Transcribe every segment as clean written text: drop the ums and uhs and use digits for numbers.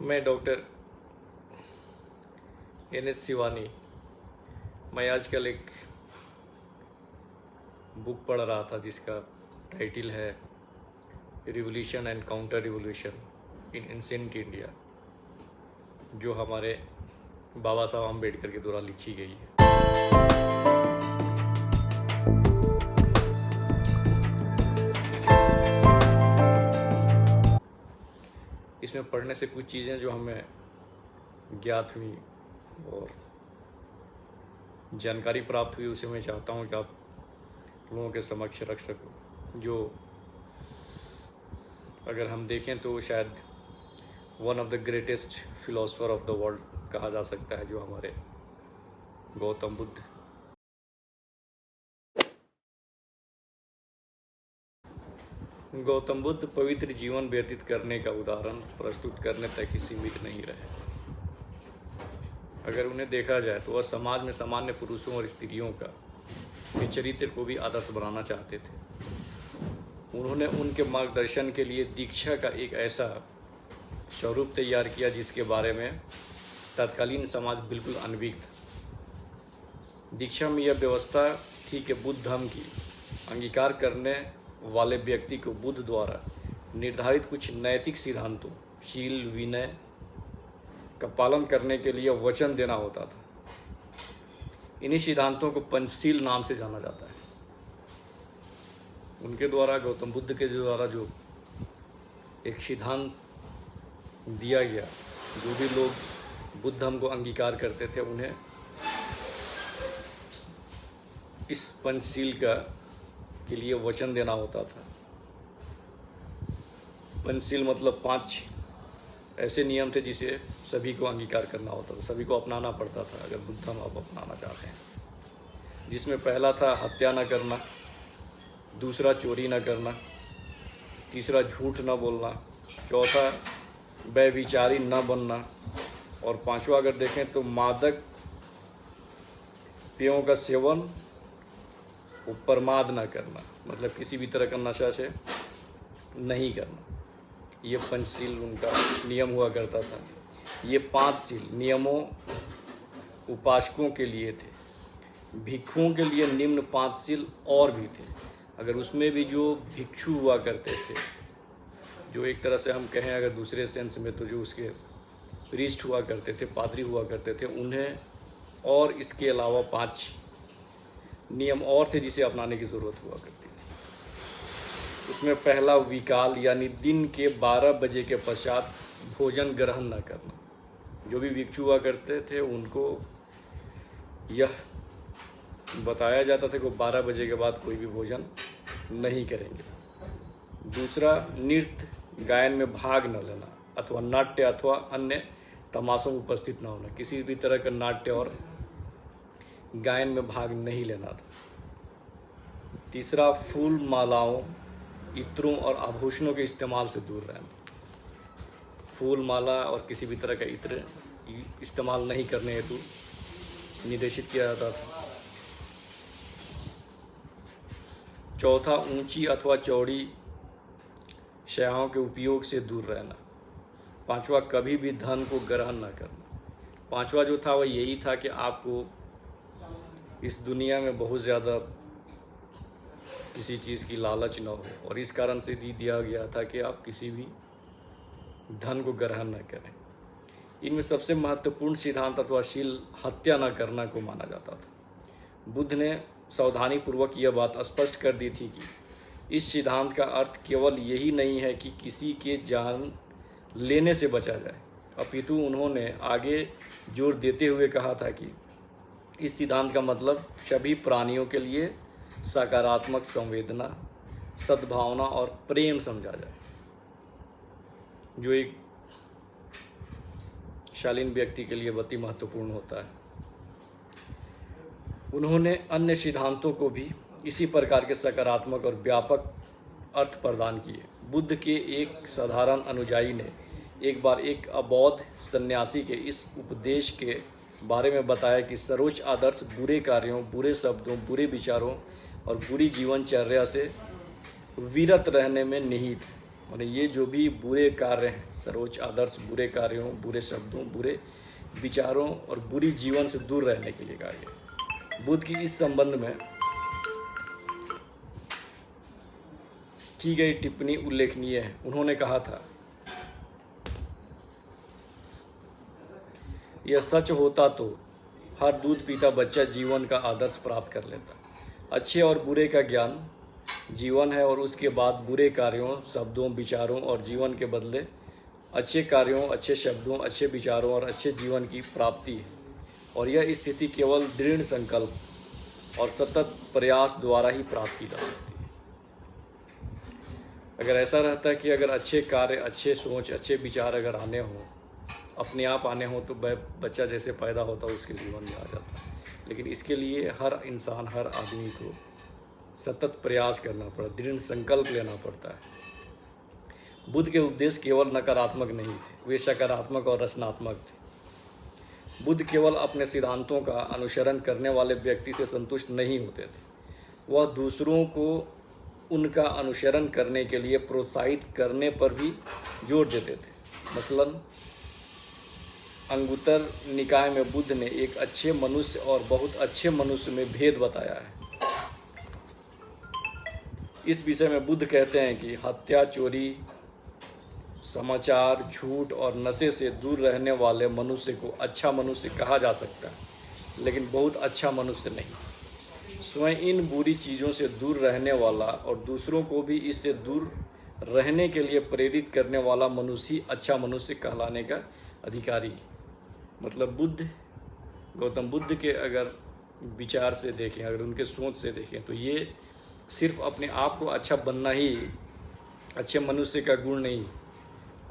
मैं doctor N H Shivani. मैं आजकल एक बुक पढ़ रहा था जिसका टाइटल है revolution and counter revolution in ancient India, जो हमारे बाबा साहब अम्बेडकर के द्वारा लिखी गई है। इसमें पढ़ने से कुछ चीज़ें जो हमें ज्ञात हुई और जानकारी प्राप्त हुई, उसे मैं चाहता हूँ कि आप लोगों के समक्ष रख सकूँ। जो अगर हम देखें तो शायद one of the greatest philosopher of the world कहा जा सकता है, जो हमारे गौतम बुद्ध। गौतम बुद्ध पवित्र जीवन व्यतीत करने का उदाहरण प्रस्तुत करने तक ही सीमित नहीं रहे। अगर उन्हें देखा जाए तो वह समाज में सामान्य पुरुषों और स्त्रियों का के चरित्र को भी आदर्श बनाना चाहते थे। उन्होंने उनके मार्गदर्शन के लिए दीक्षा का एक ऐसा स्वरूप तैयार किया जिसके बारे में तत्कालीन समाज बिल्कुल अनभिज्ञ था। दीक्षा में यह व्यवस्था थी कि बुद्ध धर्म की अंगीकार करने वाले व्यक्ति को बुद्ध द्वारा निर्धारित कुछ नैतिक सिद्धांतों, शील, विनय का पालन करने के लिए वचन देना होता था। इन्हीं सिद्धांतों को पंचशील नाम से जाना जाता है। उनके द्वारा, गौतम बुद्ध के द्वारा जो एक सिद्धांत दिया गया, जो भी लोग बुद्ध धर्म को अंगीकार करते थे उन्हें इस पंचशील के लिए वचन देना होता था। पंचशील मतलब 5 ऐसे नियम थे जिसे सभी को अंगीकार करना होता था, सभी को अपनाना पड़ता था अगर बुद्ध धर्म आप अपनाना चाहते हैं। जिसमें पहला था हत्या न करना, दूसरा चोरी न करना, तीसरा झूठ न बोलना, चौथा व्यभिचारी न बनना, और 5वां अगर देखें तो मादक पेयों का सेवन प्रमाद न करना, मतलब किसी भी तरह का नशा से नहीं करना। ये पंचशील उनका नियम हुआ करता था। ये 5 शील नियमों उपासकों के लिए थे। भिक्षुओं के लिए निम्न 5 शील और भी थे। अगर उसमें भी जो भिक्षु हुआ करते थे, जो एक तरह से हम कहें अगर दूसरे सेंस में तो जो उसके प्रीस्ट हुआ करते थे, पादरी हुआ करते थे, उन्हें और इसके अलावा 5 नियम और थे जिसे अपनाने की ज़रूरत हुआ करती थी। उसमें पहला विकाल, यानी दिन के 12 बजे के पश्चात भोजन ग्रहण न करना। जो भी भिक्षु हुआ करते थे उनको यह बताया जाता था कि 12 बजे के बाद कोई भी भोजन नहीं करेंगे। दूसरा, नृत्य गायन में भाग न लेना, अथवा नाट्य अथवा अन्य तमाशों में उपस्थित न होना। किसी भी तरह का नाट्य और गायन में भाग नहीं लेना था। तीसरा, फूल, मालाओं, इत्रों और आभूषणों के इस्तेमाल से दूर रहना। फूल, माला और किसी भी तरह का इत्र इस्तेमाल नहीं करने हेतु निर्देशित किया जाता था। चौथा, ऊंची अथवा चौड़ी शैयाओं के उपयोग से दूर रहना। 5वां, कभी भी धन को ग्रहण न करना। 5वां जो था वह यही था कि आपको इस दुनिया में बहुत ज़्यादा किसी चीज़ की लालच न हो, और इस कारण से दिया गया था कि आप किसी भी धन को ग्रहण न करें। इनमें सबसे महत्वपूर्ण सिद्धांत अथवा शील हत्या न करना को माना जाता था। बुद्ध ने सावधानीपूर्वक यह बात स्पष्ट कर दी थी कि इस सिद्धांत का अर्थ केवल यही नहीं है कि किसी के जान लेने से बचा जाए, अपितु उन्होंने आगे जोर देते हुए कहा था कि इस सिद्धांत का मतलब सभी प्राणियों के लिए सकारात्मक संवेदना, सद्भावना और प्रेम समझा जाए, जो एक शालीन व्यक्ति के लिए बहुत ही महत्वपूर्ण होता है। उन्होंने अन्य सिद्धांतों को भी इसी प्रकार के सकारात्मक और व्यापक अर्थ प्रदान किए। बुद्ध के एक साधारण अनुयायी ने एक बार एक अबौध सन्यासी के इस उपदेश के बारे में बताया कि सर्वोच्च आदर्श बुरे कार्यों, बुरे शब्दों, बुरे विचारों और बुरी जीवनचर्या से विरत रहने में निहित है। माने ये जो भी बुरे कार्य हैं, सर्वोच्च आदर्श बुरे कार्यों, बुरे शब्दों, बुरे विचारों और बुरी जीवन से दूर रहने के लिए कहा गया। बुद्ध की इस संबंध में की गई टिप्पणी उल्लेखनीय है। उन्होंने कहा था, यह सच होता तो हर दूध पीता बच्चा जीवन का आदर्श प्राप्त कर लेता। अच्छे और बुरे का ज्ञान जीवन है और उसके बाद बुरे कार्यों, शब्दों, विचारों और जीवन के बदले अच्छे कार्यों, अच्छे शब्दों, अच्छे विचारों और अच्छे जीवन की प्राप्ति है। और यह स्थिति केवल दृढ़ संकल्प और सतत प्रयास द्वारा ही प्राप्त की जा सकती है। अगर ऐसा रहता कि अगर अच्छे कार्य, अच्छे सोच, अच्छे विचार अगर आने हों, अपने आप आने हों, तो बच्चा जैसे पैदा होता उसके जीवन में आ जाता। लेकिन इसके लिए हर इंसान, हर आदमी को सतत प्रयास करना पड़ता, दृढ़ संकल्प लेना पड़ता है। बुद्ध के उपदेश केवल नकारात्मक नहीं थे, वे सकारात्मक और रचनात्मक थे। बुद्ध केवल अपने सिद्धांतों का अनुसरण करने वाले व्यक्ति से संतुष्ट नहीं होते थे, वह दूसरों को उनका अनुसरण करने के लिए प्रोत्साहित करने पर भी जोर देते थे। मसलन अंगुत्तर निकाय में बुद्ध ने एक अच्छे मनुष्य और बहुत अच्छे मनुष्य में भेद बताया है। इस विषय में बुद्ध कहते हैं कि हत्या, चोरी, समाचार, झूठ और नशे से दूर रहने वाले मनुष्य को अच्छा मनुष्य कहा जा सकता है, लेकिन बहुत अच्छा मनुष्य नहीं। स्वयं इन बुरी चीज़ों से दूर रहने वाला और दूसरों को भी इससे दूर रहने के लिए प्रेरित करने वाला मनुष्य ही अच्छा मनुष्य कहलाने का अधिकारी। मतलब बुद्ध, गौतम बुद्ध के अगर विचार से देखें, अगर उनके सोच से देखें, तो ये सिर्फ अपने आप को अच्छा बनना ही अच्छे मनुष्य का गुण नहीं,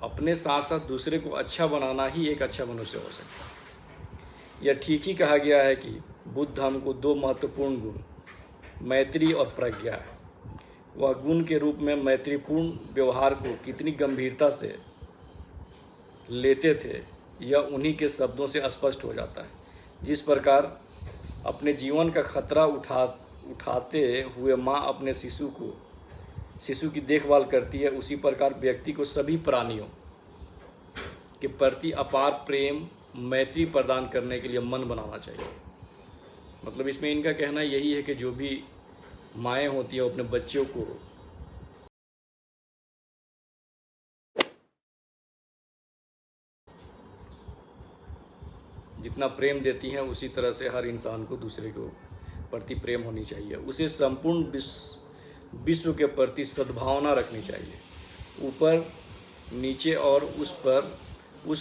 अपने साथ साथ दूसरे को अच्छा बनाना ही एक अच्छा मनुष्य हो सकता है। यह ठीक ही कहा गया है कि बुद्ध हमको दो महत्वपूर्ण गुण, मैत्री और प्रज्ञा है। वह गुण के रूप में मैत्रीपूर्ण व्यवहार को कितनी गंभीरता से लेते थे, यह उन्हीं के शब्दों से स्पष्ट हो जाता है। जिस प्रकार अपने जीवन का खतरा उठाते हुए माँ अपने शिशु की देखभाल करती है, उसी प्रकार व्यक्ति को सभी प्राणियों के प्रति अपार प्रेम, मैत्री प्रदान करने के लिए मन बनाना चाहिए। मतलब इसमें इनका कहना यही है कि जो भी माएँ होती हैं, अपने बच्चों को जितना प्रेम देती हैं, उसी तरह से हर इंसान को दूसरे को प्रति प्रेम होनी चाहिए। उसे संपूर्ण विश्व के प्रति सद्भावना रखनी चाहिए। ऊपर, नीचे और उस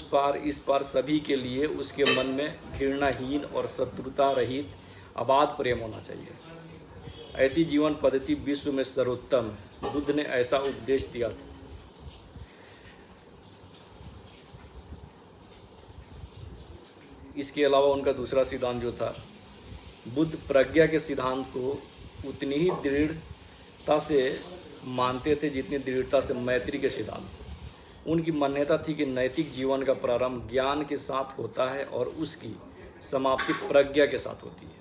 पार, इस पार सभी के लिए उसके मन में घृणाहीन और शत्रुता रहित अबाध प्रेम होना चाहिए। ऐसी जीवन पद्धति विश्व में सर्वोत्तम है। बुद्ध ने ऐसा उपदेश दिया था। इसके अलावा उनका दूसरा सिद्धांत जो था, बुद्ध प्रज्ञा के सिद्धांत को उतनी ही दृढ़ता से मानते थे जितनी दृढ़ता से मैत्री के सिद्धांत को। उनकी मान्यता थी कि नैतिक जीवन का प्रारंभ ज्ञान के साथ होता है और उसकी समाप्ति प्रज्ञा के साथ होती है।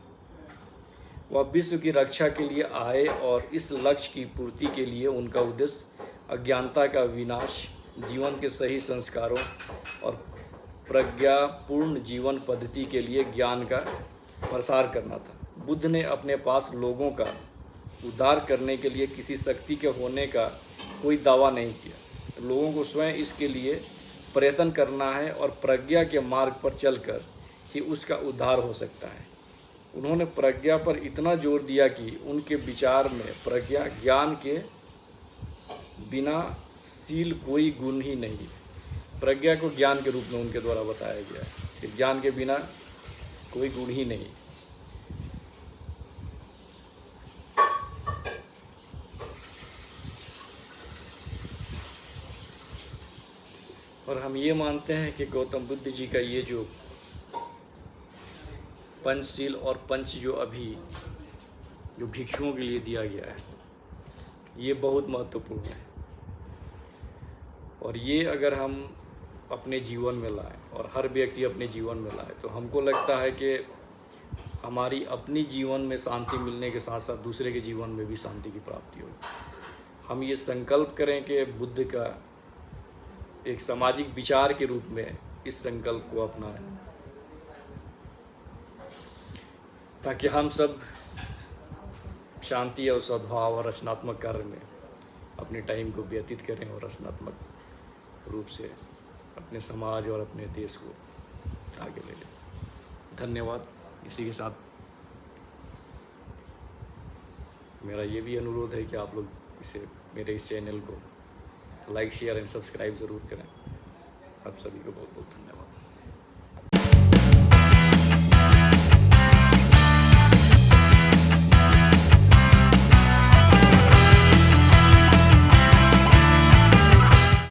वह विश्व की रक्षा के लिए आए और इस लक्ष्य की पूर्ति के लिए उनका उद्देश्य अज्ञानता का विनाश, जीवन के सही संस्कारों और प्रज्ञापूर्ण जीवन पद्धति के लिए ज्ञान का प्रसार करना था। बुद्ध ने अपने पास लोगों का उद्धार करने के लिए किसी शक्ति के होने का कोई दावा नहीं किया। लोगों को स्वयं इसके लिए प्रयत्न करना है और प्रज्ञा के मार्ग पर चलकर ही उसका उद्धार हो सकता है। उन्होंने प्रज्ञा पर इतना जोर दिया कि उनके विचार में प्रज्ञा, ज्ञान के बिना शील कोई गुण ही नहीं है। प्रज्ञा को ज्ञान के रूप में उनके द्वारा बताया गया है कि ज्ञान के बिना कोई गुण ही नहीं। और हम ये मानते हैं कि गौतम बुद्ध जी का ये जो पंचशील और पंच जो भिक्षुओं के लिए दिया गया है, ये बहुत महत्वपूर्ण है। और ये अगर हम अपने जीवन में लाएं और हर व्यक्ति अपने जीवन में लाए, तो हमको लगता है कि हमारी अपनी जीवन में शांति मिलने के साथ साथ दूसरे के जीवन में भी शांति की प्राप्ति होगी। हम ये संकल्प करें कि बुद्ध का एक सामाजिक विचार के रूप में इस संकल्प को अपनाएं, ताकि हम सब शांति और सद्भाव और रचनात्मक कार्य में अपने टाइम को व्यतीत करें और रचनात्मक रूप से अपने समाज और अपने देश को आगे ले लें। धन्यवाद। इसी के साथ मेरा ये भी अनुरोध है कि आप लोग मेरे इस चैनल को लाइक शेयर एंड सब्सक्राइब ज़रूर करें। आप सभी को बहुत बहुत धन्यवाद।